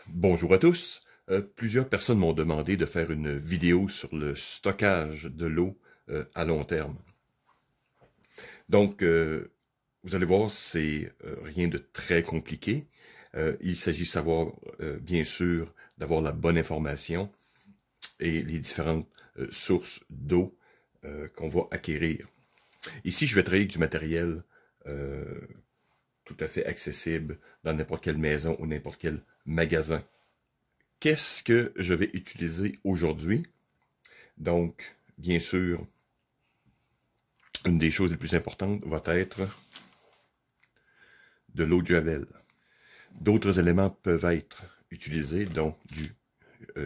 Bonjour à tous. Plusieurs personnes m'ont demandé de faire une vidéo sur le stockage de l'eau à long terme. Donc, vous allez voir, c'est rien de très compliqué. Il s'agit de savoir, bien sûr, d'avoir la bonne information et les différentes sources d'eau qu'on va acquérir. Ici, je vais travailler avec du matériel tout à fait accessible dans n'importe quelle maison ou n'importe quel magasin. Qu'est-ce que je vais utiliser aujourd'hui? Donc, bien sûr, une des choses les plus importantes va être de l'eau de Javel. D'autres éléments peuvent être utilisés, dont du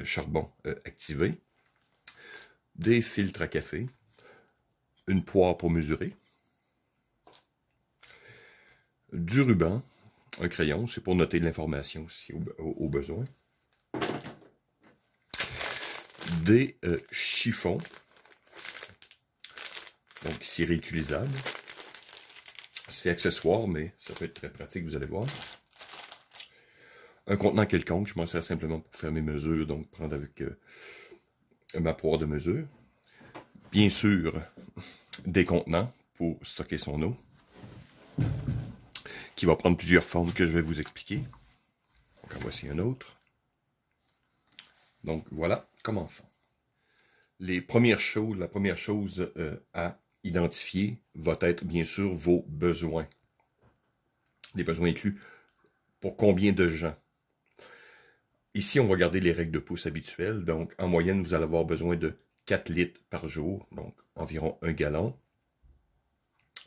charbon activé, des filtres à café, une poire pour mesurer, du ruban, un crayon, c'est pour noter de l'information si au besoin, des chiffons, donc ici réutilisable. C'est accessoire, mais ça peut être très pratique, vous allez voir. Un contenant quelconque, je m'en sers simplement pour faire mes mesures, donc prendre avec ma poire de mesure. Bien sûr, des contenants pour stocker son eau, qui va prendre plusieurs formes que je vais vous expliquer. Donc en voici un autre. Donc voilà, commençons. La première chose à identifier va être bien sûr vos besoins. Les besoins inclus pour combien de gens. Ici, on va garder les règles de pouce habituelles. Donc, en moyenne, vous allez avoir besoin de 4 litres par jour, donc environ 1 gallon.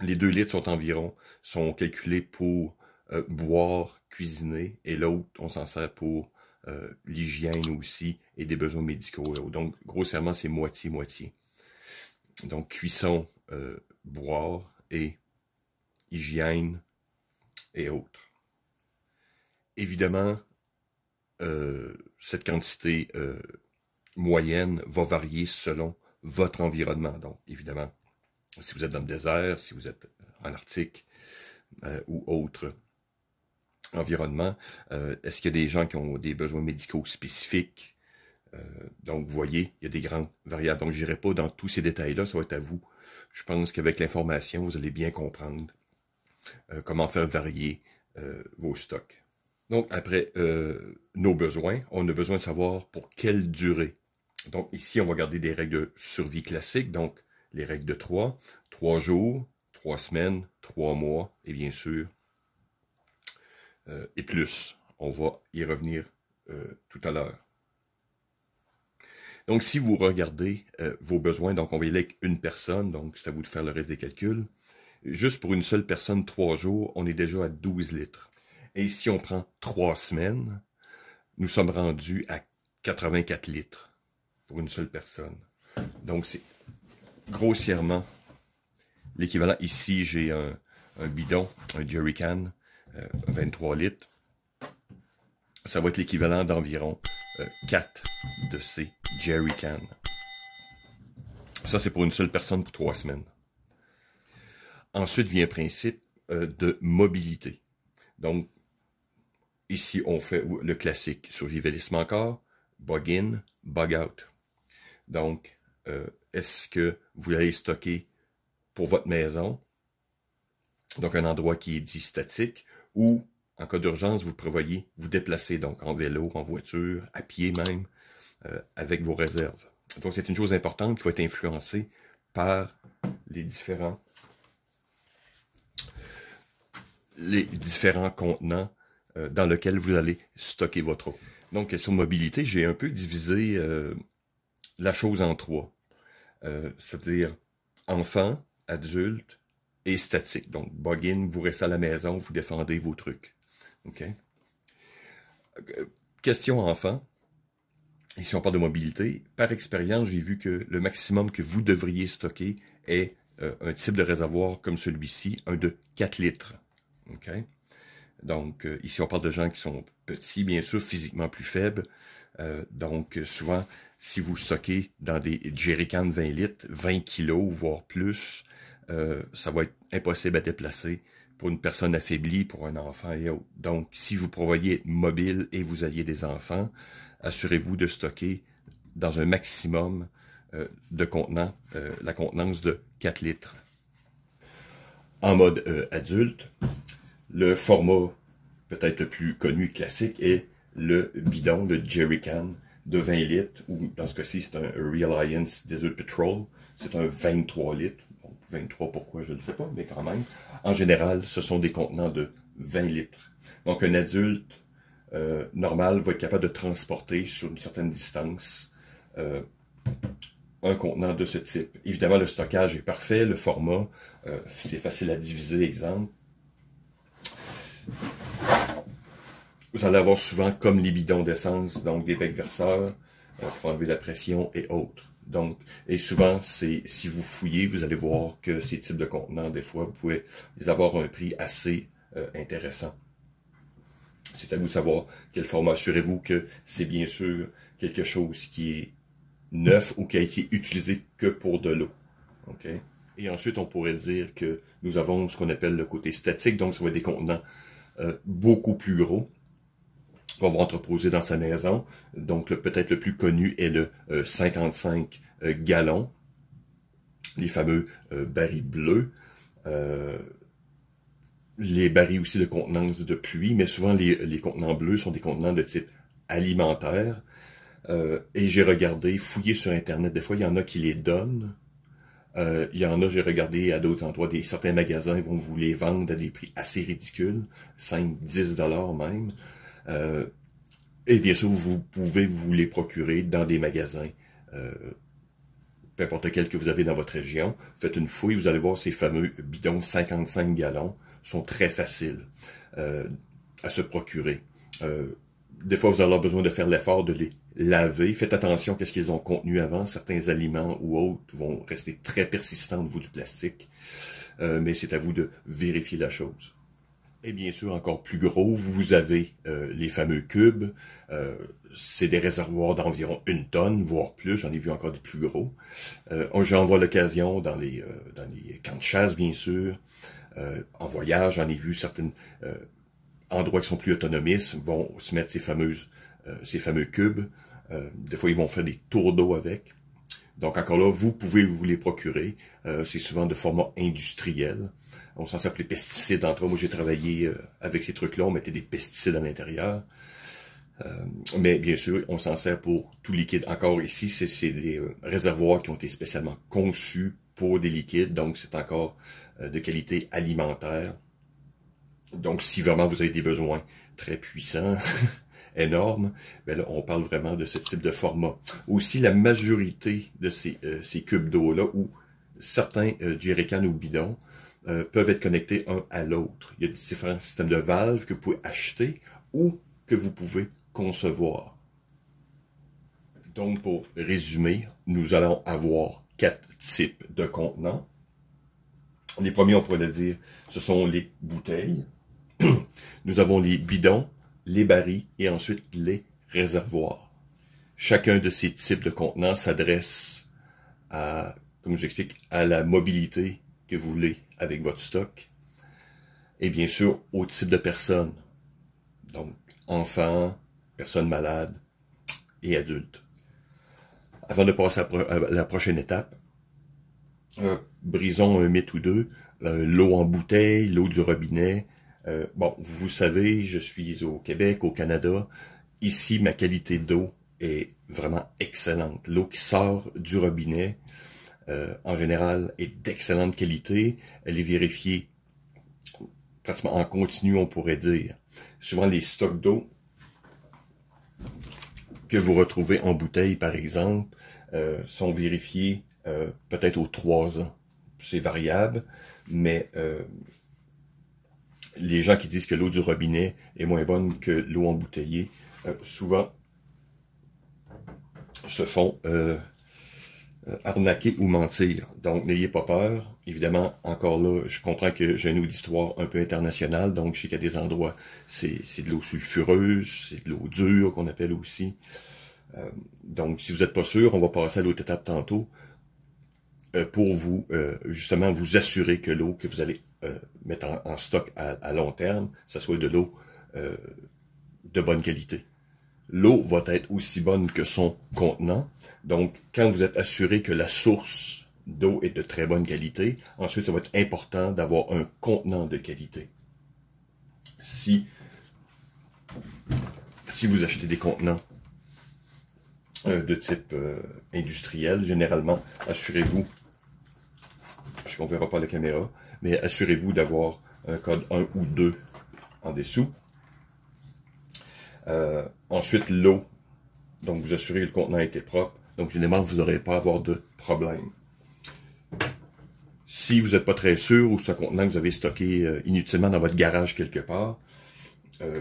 Les 2 litres sont calculés pour boire, cuisiner, et l'autre, on s'en sert pour l'hygiène aussi et des besoins médicaux. Donc, grossièrement, c'est moitié-moitié. Donc, cuisson, boire et hygiène et autres. Évidemment, cette quantité moyenne va varier selon votre environnement. Donc, évidemment, si vous êtes dans le désert, si vous êtes en Arctique ou autre environnement, est-ce qu'il y a des gens qui ont des besoins médicaux spécifiques? Donc, vous voyez, il y a des grandes variables. Donc, je n'irai pas dans tous ces détails-là, ça va être à vous. Je pense qu'avec l'information, vous allez bien comprendre comment faire varier vos stocks. Donc, après nos besoins, on a besoin de savoir pour quelle durée. Donc, ici, on va garder des règles de survie classiques, donc les règles de 3 jours, 3 semaines, 3 mois, et bien sûr, et plus. On va y revenir tout à l'heure. Donc, si vous regardez vos besoins, donc on va y aller avec une personne, donc c'est à vous de faire le reste des calculs. Juste pour une seule personne, 3 jours, on est déjà à 12 litres. Et si on prend 3 semaines, nous sommes rendus à 84 litres pour une seule personne. Donc, c'est grossièrement l'équivalent. Ici, j'ai un bidon, un jerrycan, 23 litres. Ça va être l'équivalent d'environ 4 de ces jerrycans. Ça, c'est pour une seule personne pour 3 semaines. Ensuite vient le principe de mobilité. Donc, ici, on fait le classique survivalisme encore, bug in, bug out. Donc, est-ce que vous allez stocker pour votre maison, donc un endroit qui est dit statique, ou en cas d'urgence, vous prévoyez vous déplacer, donc en vélo, en voiture, à pied même, avec vos réserves. Donc, c'est une chose importante qui va être influencée par les différents contenants dans lesquels vous allez stocker votre eau. Donc, question de mobilité, j'ai un peu divisé la chose en 3. C'est-à-dire enfant, adulte et statique. Donc, bug in, vous restez à la maison, vous défendez vos trucs. OK? Question enfant. Ici, on parle de mobilité. Par expérience, j'ai vu que le maximum que vous devriez stocker est un type de réservoir comme celui-ci, un de 4 litres. OK? Donc, ici, on parle de gens qui sont petits, bien sûr, physiquement plus faibles. Donc, souvent, si vous stockez dans des jerrycans de 20 litres, 20 kilos, voire plus, ça va être impossible à déplacer pour une personne affaiblie, pour un enfant et autres. Donc, si vous prévoyez être mobile et vous ayez des enfants, assurez-vous de stocker dans un maximum de contenant, la contenance de 4 litres. En mode adulte, le format peut-être le plus connu classique est le bidon, le jerrycan de 20 litres, ou dans ce cas-ci, c'est un Reliance Desert Patrol, c'est un 23 litres. Bon, 23, pourquoi, je ne sais pas, mais quand même. En général, ce sont des contenants de 20 litres. Donc, un adulte normal va être capable de transporter sur une certaine distance un contenant de ce type. Évidemment, le stockage est parfait, le format, c'est facile à diviser, exemple. Vous allez avoir souvent, comme les bidons d'essence, donc des becs verseurs pour enlever la pression et autres. Donc, et souvent, si vous fouillez, vous allez voir que ces types de contenants, des fois, vous pouvez les avoir à un prix assez intéressant. C'est à vous de savoir quel format. Assurez-vous que c'est bien sûr quelque chose qui est neuf ou qui a été utilisé que pour de l'eau. Okay? Et ensuite, on pourrait dire que nous avons ce qu'on appelle le côté statique, donc ça va être des contenants beaucoup plus gros qu'on va entreposer dans sa maison. Donc, peut-être le plus connu est le 55 gallons, les fameux barils bleus, les barils aussi de contenance de pluie, mais souvent les contenants bleus sont des contenants de type alimentaire. Et j'ai regardé, fouillé sur Internet, des fois il y en a qui les donnent. Il y en a, j'ai regardé à d'autres endroits, certains magasins vont vous les vendre à des prix assez ridicules, 5-10 $ même. Et bien sûr, vous pouvez vous les procurer dans des magasins, peu importe quel que vous avez dans votre région. Faites une fouille, vous allez voir ces fameux bidons 55 gallons sont très faciles à se procurer. Des fois, vous allez avoir besoin de faire l'effort de les laver. Faites attention à ce qu'ils ont contenu avant. Certains aliments ou autres vont rester très persistants au niveau du plastique. Mais c'est à vous de vérifier la chose. Et bien sûr, encore plus gros, vous avez les fameux cubes. C'est des réservoirs d'environ 1 tonne, voire plus. J'en ai vu encore des plus gros. J'en vois l'occasion dans les camps de chasse, bien sûr. En voyage, j'en ai vu certains endroits qui sont plus autonomistes vont se mettre ces fameux cubes. Des fois, ils vont faire des tours d'eau avec. Donc, encore là, vous pouvez vous les procurer. C'est souvent de format industriel. On s'en s'appelait pesticides. Entre autres, moi, j'ai travaillé avec ces trucs-là. On mettait des pesticides à l'intérieur. Mais bien sûr, on s'en sert pour tout liquide. Encore ici, c'est des réservoirs qui ont été spécialement conçus pour des liquides. Donc, c'est encore de qualité alimentaire. Donc, si vraiment vous avez des besoins très puissants, énormes, ben là, on parle vraiment de ce type de format. Aussi, la majorité de ces cubes d'eau-là, ou certains jerrycans ou bidons, peuvent être connectés un à l'autre. Il y a différents systèmes de valves que vous pouvez acheter ou que vous pouvez concevoir. Donc, pour résumer, nous allons avoir 4 types de contenants. Les premiers, on pourrait le dire, ce sont les bouteilles. Nous avons les bidons, les barils et ensuite les réservoirs. Chacun de ces types de contenants s'adresse à, comme je vous explique, à la mobilité que vous voulez avec votre stock. Et bien sûr, au type de personnes. Donc, enfants, personnes malades et adultes. Avant de passer à la prochaine étape, brisons un mythe ou deux. L'eau en bouteille, l'eau du robinet. Bon, vous savez, je suis au Québec, au Canada. Ici, ma qualité d'eau est vraiment excellente. L'eau qui sort du robinet, en général, est d'excellente qualité. Elle est vérifiée pratiquement en continu, on pourrait dire. Souvent, les stocks d'eau que vous retrouvez en bouteille, par exemple, sont vérifiés peut-être aux 3 ans. C'est variable, mais les gens qui disent que l'eau du robinet est moins bonne que l'eau embouteillée, souvent se font arnaquer ou mentir. Donc, n'ayez pas peur. Évidemment, encore là, je comprends que j'ai une auditoire un peu internationale, donc je sais qu'il y a des endroits, c'est de l'eau sulfureuse, c'est de l'eau dure qu'on appelle aussi. Donc, si vous n'êtes pas sûr, on va passer à l'autre étape tantôt pour vous, justement, vous assurer que l'eau que vous allez mettre en stock à long terme, ça soit de l'eau de bonne qualité. L'eau va être aussi bonne que son contenant. Donc, quand vous êtes assuré que la source d'eau est de très bonne qualité, ensuite, ça va être important d'avoir un contenant de qualité. Si vous achetez des contenants de type industriel, généralement, assurez-vous, parce qu'on ne verra pas la caméra, mais assurez-vous d'avoir un code 1 ou 2 en dessous. Ensuite, l'eau. Donc, vous assurez que le contenant était propre. Donc, généralement, vous n'aurez pas à avoir de problème. Si vous n'êtes pas très sûr ou c'est un contenant que vous avez stocké inutilement dans votre garage quelque part,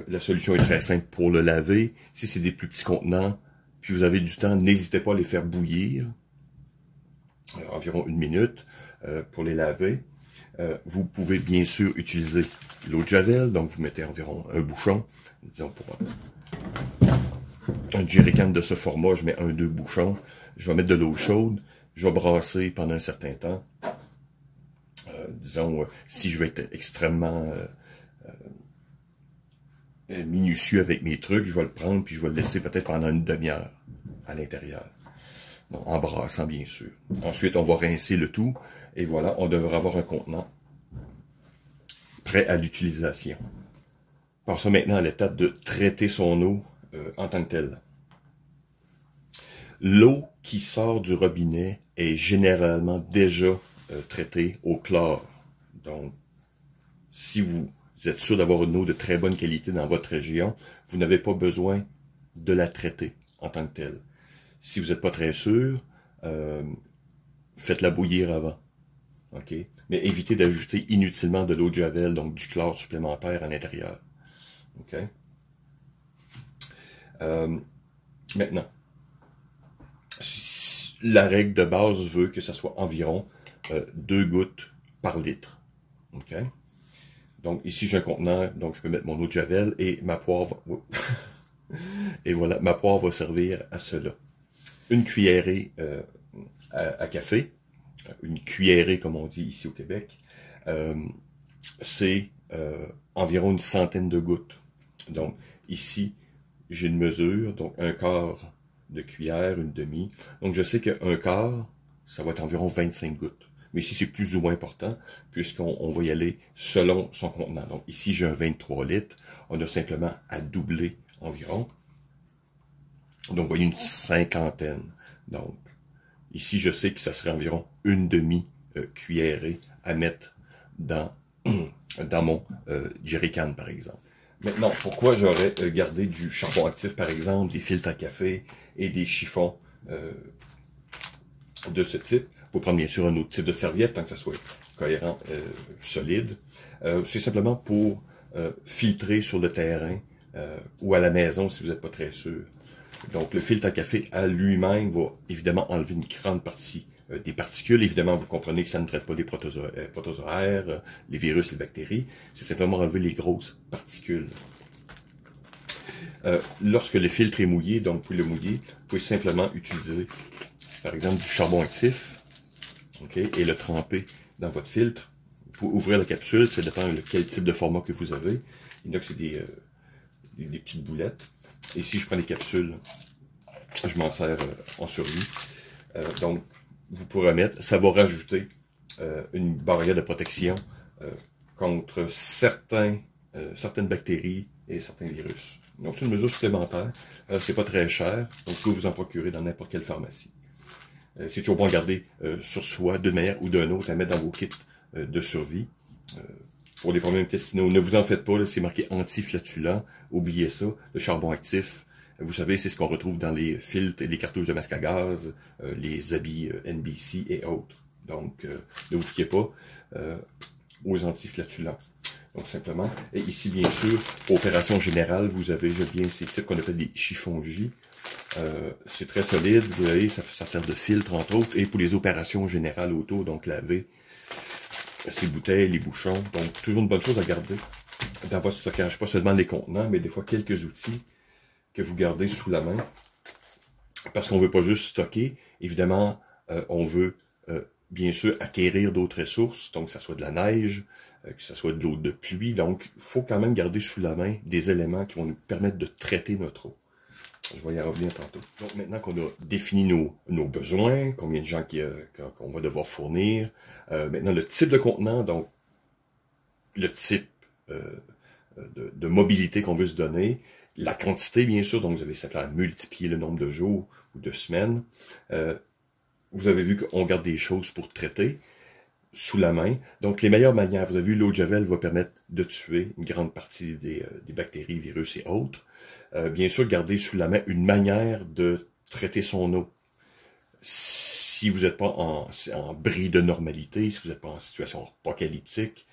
la solution est très simple pour le laver. Si c'est des plus petits contenants, puis vous avez du temps, n'hésitez pas à les faire bouillir. Environ 1 minute pour les laver. Vous pouvez bien sûr utiliser l'eau de Javel, donc vous mettez environ un bouchon, disons pour un jerrycan de ce format, je mets 1-2 bouchons, je vais mettre de l'eau chaude, je vais brasser pendant un certain temps. Disons, si je veux être extrêmement minutieux avec mes trucs, je vais le prendre puis je vais le laisser peut-être pendant une demi-heure à l'intérieur. En brassant, bien sûr. Ensuite, on va rincer le tout. Et voilà, on devrait avoir un contenant prêt à l'utilisation. Passons maintenant à l'étape de traiter son eau en tant que telle. L'eau qui sort du robinet est généralement déjà traitée au chlore. Donc, si vous êtes sûr d'avoir une eau de très bonne qualité dans votre région, vous n'avez pas besoin de la traiter en tant que telle. Si vous n'êtes pas très sûr, faites-la bouillir avant. OK? Mais évitez d'ajouter inutilement de l'eau de Javel, donc du chlore supplémentaire à l'intérieur. OK? Maintenant, la règle de base veut que ça soit environ 2 gouttes par litre. OK? Donc ici j'ai un contenant, donc je peux mettre mon eau de Javel et ma poire va... et voilà, ma poire va servir à cela. Une cuillerée à café, une cuillerée comme on dit ici au Québec, c'est environ une centaine de gouttes. Donc ici, j'ai une mesure, donc un quart de cuillère, une demi. Donc je sais qu'un quart, ça va être environ 25 gouttes. Mais ici, c'est plus ou moins important, puisqu'on va y aller selon son contenant. Donc ici, j'ai un 23 litres. On a simplement à doubler environ. Donc, vous voyez une cinquantaine. Donc, ici, je sais que ça serait environ une demi-cuillerée à mettre dans mon jerrycan, par exemple. Maintenant, pourquoi j'aurais gardé du charbon actif, par exemple, des filtres à café et des chiffons de ce type? Vous pouvez prendre, bien sûr, un autre type de serviette, tant que ça soit cohérent, solide. C'est simplement pour filtrer sur le terrain ou à la maison, si vous n'êtes pas très sûr. Donc, le filtre à café à lui-même va évidemment enlever une grande partie des particules. Évidemment, vous comprenez que ça ne traite pas les protozoaires, les virus, les bactéries. C'est simplement enlever les grosses particules. Lorsque le filtre est mouillé, donc vous pouvez le mouiller, vous pouvez simplement utiliser, par exemple, du charbon actif, okay, et le tremper dans votre filtre. Vous pouvez ouvrir la capsule, ça dépend de quel type de format que vous avez. Il y en a que c'est des petites boulettes. Et si je prends les capsules, je m'en sers en survie. Donc, vous pourrez mettre, ça va rajouter une barrière de protection contre certaines bactéries et certains virus. Donc, c'est une mesure supplémentaire. C'est pas très cher, donc vous pouvez vous en procurer dans n'importe quelle pharmacie. C'est toujours bon à garder sur soi, d'une manière ou d'une autre, à mettre dans vos kits de survie. Pour les problèmes intestinaux, ne vous en faites pas, c'est marqué anti-flatulent, oubliez ça, le charbon actif, vous savez, c'est ce qu'on retrouve dans les filtres et les cartouches de masque à gaz, les habits NBC et autres. Donc, ne vous fiez pas aux anti-flatulents. Donc, simplement, et ici, bien sûr, opération générale, vous avez bien ces types qu'on appelle des chiffons J. C'est très solide, vous voyez, ça sert de filtre, entre autres, et pour les opérations générales auto, donc laver ces bouteilles, les bouchons. Donc, toujours une bonne chose à garder dans votre stockage. Pas seulement les contenants, mais des fois quelques outils que vous gardez sous la main. Parce qu'on ne veut pas juste stocker. Évidemment, on veut bien sûr acquérir d'autres ressources. Donc, que ce soit de la neige, que ce soit de l'eau de pluie. Donc, il faut quand même garder sous la main des éléments qui vont nous permettre de traiter notre eau. Je vais y revenir tantôt. Donc, maintenant qu'on a défini nos besoins, combien de gens qu'on va devoir fournir, maintenant le type de contenant, donc le type de mobilité qu'on veut se donner, la quantité, bien sûr, donc vous avez simplement à multiplier le nombre de jours ou de semaines. Vous avez vu qu'on garde des choses pour traiter sous la main. Donc, les meilleures manières, vous avez vu, l'eau de Javel va permettre de tuer une grande partie des bactéries, virus et autres. Bien sûr, garder sous la main une manière de traiter son eau. Si vous n'êtes pas en bris de normalité, si vous n'êtes pas en situation apocalyptique,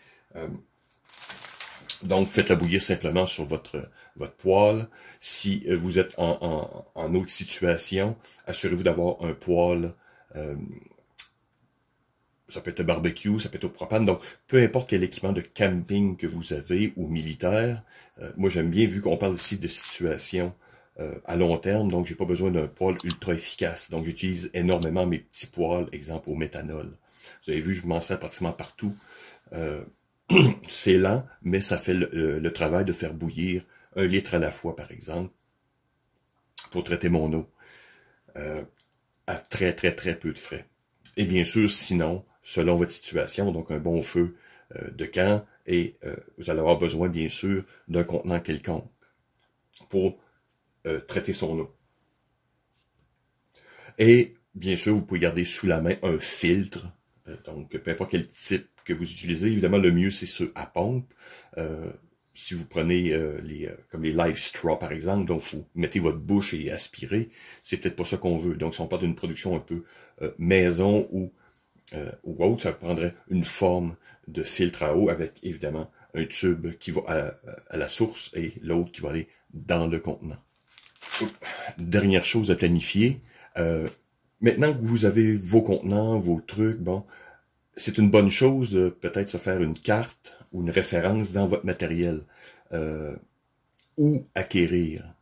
donc faites-la bouillir simplement sur votre poêle. Si vous êtes en autre situation, assurez-vous d'avoir un poêle. Ça peut être un barbecue, ça peut être au propane. Donc, peu importe quel équipement de camping que vous avez ou militaire, moi j'aime bien, vu qu'on parle ici de situation à long terme, donc j'ai pas besoin d'un poêle ultra efficace. Donc, j'utilise énormément mes petits poêles, exemple au méthanol. Vous avez vu, je m'en sers pratiquement partout. C'est lent, mais ça fait le travail de faire bouillir 1 litre à la fois, par exemple, pour traiter mon eau à très, très, très peu de frais. Et bien sûr, sinon, selon votre situation, donc un bon feu de camp, et vous allez avoir besoin, bien sûr, d'un contenant quelconque pour traiter son eau. Et bien sûr, vous pouvez garder sous la main un filtre, donc peu importe quel type que vous utilisez. Évidemment, le mieux, c'est ceux à pompe. Si vous prenez comme les Live Straw, par exemple, donc vous mettez votre bouche et aspirez, c'est peut-être pas ça qu'on veut. Donc, si on parle d'une production un peu maison ou autre, ça prendrait une forme de filtre à eau avec, évidemment, un tube qui va à la source et l'autre qui va aller dans le contenant. Dernière chose à planifier. Maintenant que vous avez vos contenants, vos trucs, bon, c'est une bonne chose de peut-être se faire une carte ou une référence dans votre matériel ou acquérir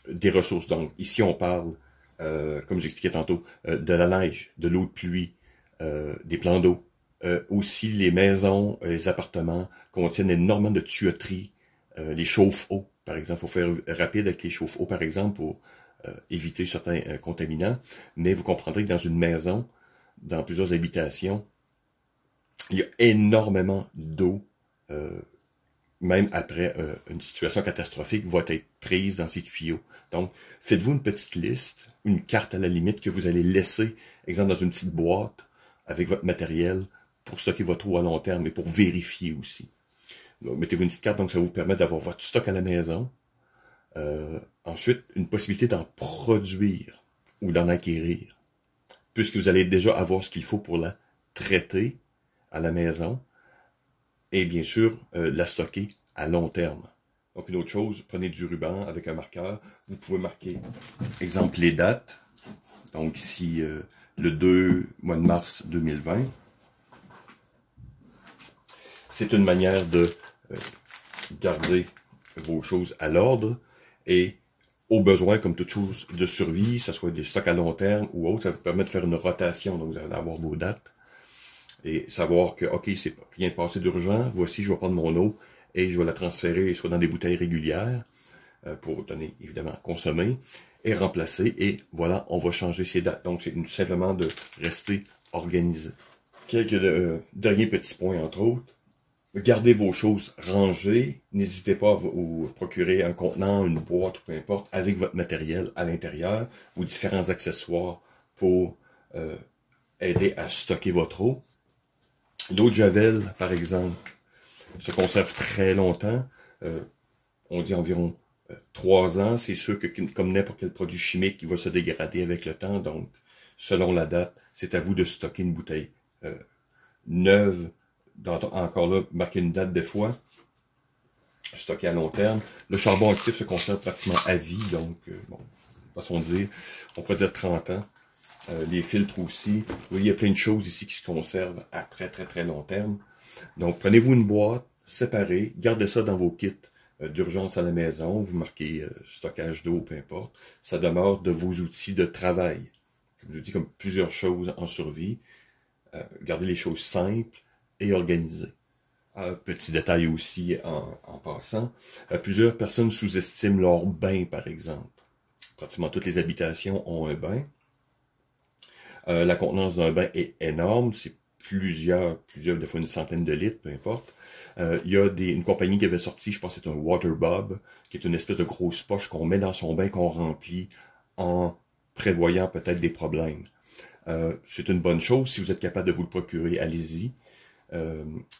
des ressources. Donc, ici, on parle, comme j'expliquais tantôt, de la neige, de l'eau de pluie, des plans d'eau. Aussi, les maisons, les appartements contiennent énormément de tuyauteries, les chauffe-eau, par exemple. Il faut faire rapide avec les chauffe-eau, par exemple, pour éviter certains contaminants. Mais vous comprendrez que dans une maison, dans plusieurs habitations, il y a énormément d'eau, même après une situation catastrophique, va être prise dans ces tuyaux. Donc, faites-vous une petite liste, une carte à la limite que vous allez laisser, exemple dans une petite boîte, avec votre matériel, pour stocker votre eau à long terme et pour vérifier aussi. Mettez-vous une petite carte, donc ça vous permet d'avoir votre stock à la maison. Ensuite, une possibilité d'en produire ou d'en acquérir, puisque vous allez déjà avoir ce qu'il faut pour la traiter à la maison et bien sûr la stocker à long terme. Donc une autre chose, prenez du ruban avec un marqueur, vous pouvez marquer, exemple, les dates. Donc ici, le 2 mois de mars 2020. C'est une manière de garder vos choses à l'ordre et au besoin, comme toute chose de survie, que ce soit des stocks à long terme ou autre, ça vous permet de faire une rotation. Donc, vous allez avoir vos dates et savoir que, OK, c'est rien de passé d'urgent. Voici, je vais prendre mon eau et je vais la transférer soit dans des bouteilles régulières pour donner, évidemment, à consommer et remplacer. Et voilà, on va changer ces dates. Donc, c'est simplement de rester organisé. Quelques derniers petits points, entre autres. Gardez vos choses rangées. N'hésitez pas à vous procurer un contenant, une boîte, peu importe, avec votre matériel à l'intérieur ou différents accessoires pour aider à stocker votre eau. L'eau de Javel, par exemple, se conserve très longtemps. On dit environ 3 ans. C'est sûr que, comme n'importe quel produit chimique, il va se dégrader avec le temps. Donc, selon la date, c'est à vous de stocker une bouteille neuve. Encore là, marquer une date des fois, stocké à long terme. Le charbon actif se conserve pratiquement à vie, donc, bon, façon de dire, on pourrait dire 30 ans. Les filtres aussi. Vous voyez, il y a plein de choses ici qui se conservent à très, très, très long terme. Donc, prenez-vous une boîte séparée, gardez ça dans vos kits d'urgence à la maison, vous marquez stockage d'eau, peu importe. Ça demeure de vos outils de travail. Comme je vous dis, comme plusieurs choses en survie. Gardez les choses simples. et organisé. Petit détail aussi en passant, plusieurs personnes sous-estiment leur bain, par exemple. Pratiquement toutes les habitations ont un bain. La contenance d'un bain est énorme, c'est plusieurs, des fois une centaine de litres, peu importe. Il y a une compagnie qui avait sorti, je pense que c'est un Waterbob, qui est une espèce de grosse poche qu'on met dans son bain, qu'on remplit en prévoyant peut-être des problèmes. C'est une bonne chose, si vous êtes capable de vous le procurer, allez-y.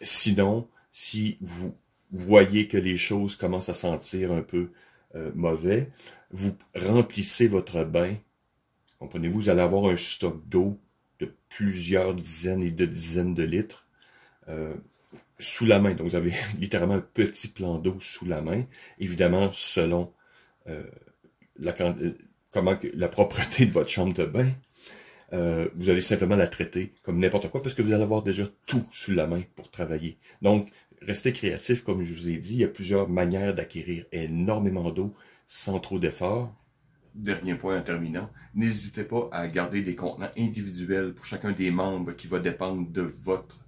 Sinon, si vous voyez que les choses commencent à sentir un peu mauvais, vous remplissez votre bain. Comprenez-vous, vous allez avoir un stock d'eau de plusieurs dizaines et de dizaines de litres sous la main. Donc, vous avez littéralement un petit plan d'eau sous la main. Évidemment, selon la propreté de votre chambre de bain, vous allez simplement la traiter comme n'importe quoi parce que vous allez avoir déjà tout sous la main pour travailler. Donc, restez créatif, comme je vous ai dit. Il y a plusieurs manières d'acquérir énormément d'eau sans trop d'efforts. Dernier point en terminant, n'hésitez pas à garder des contenants individuels pour chacun des membres qui va dépendre de votre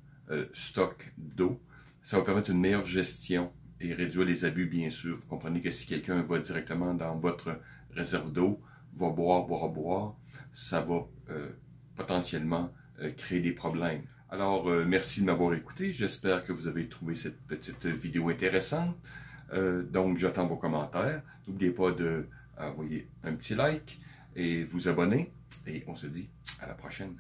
stock d'eau. Ça va permettre une meilleure gestion et réduire les abus, bien sûr. Vous comprenez que si quelqu'un va directement dans votre réserve d'eau, va boire, ça va potentiellement créer des problèmes. Alors, merci de m'avoir écouté. J'espère que vous avez trouvé cette petite vidéo intéressante. Donc, j'attends vos commentaires. N'oubliez pas de envoyer un petit like et vous abonner. Et on se dit à la prochaine.